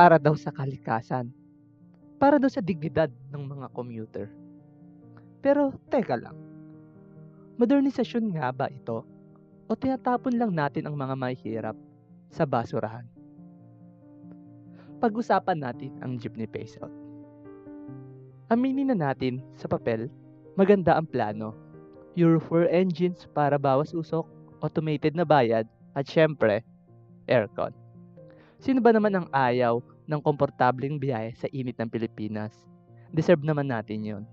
para daw sa kalikasan, para daw sa dignidad ng mga commuter. Pero teka lang, modernisasyon nga ba ito o tinatapon lang natin ang mga mahihirap sa basurahan? Pag-usapan natin ang jeepney phase-out. Aminin na natin, sa papel, maganda ang plano. Euro 4 engines para bawas usok, automated na bayad, at syempre, aircon. Sino ba naman ang ayaw ng komportableng biyahe sa init ng Pilipinas? Deserve naman natin yon.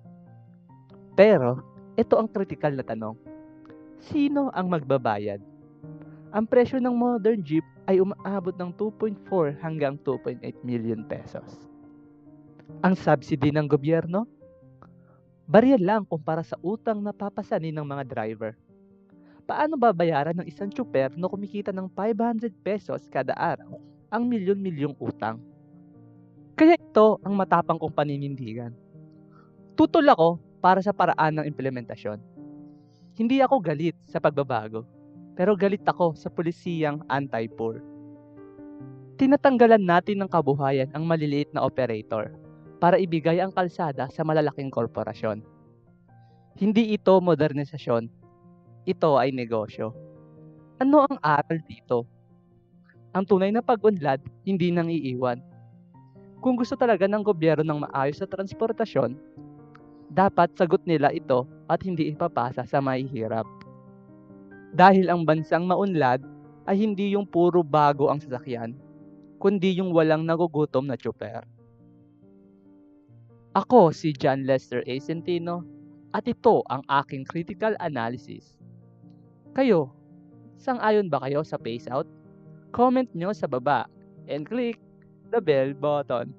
Pero, ito ang kritikal na tanong. Sino ang magbabayad? Ang presyo ng modern jeep ay umaabot ng 2.4 hanggang 2.8 million pesos. Ang subsidy ng gobyerno? Barya lang kumpara sa utang na papasanin ng mga driver. Paano babayaran ng isang tsuper na kumikita ng 500 pesos kada araw ang milyon-milyong utang? Kaya ito ang matapang kong paninindigan. Tutol ako para sa paraan ng implementasyon. Hindi ako galit sa pagbabago, pero galit ako sa pulisiyang anti-poor. Tinatanggalan natin ng kabuhayan ang maliliit na operator para ibigay ang kalsada sa malalaking korporasyon. Hindi ito modernisasyon, ito ay negosyo. Ano ang aral dito? Ang tunay na pag-unlad hindi nang iiwan. Kung gusto talaga ng gobyerno ng maayos na transportasyon, dapat sagot nila ito at hindi ipapasa sa mahihirap. Dahil ang bansang maunlad ay hindi yung puro bago ang sasakyan, kundi yung walang nagugutom na tsuper. Ako si John Lester A. Centino at ito ang aking critical analysis. Kayo, sang-ayon ba kayo sa phase out? Comment nyo sa baba and click the bell button.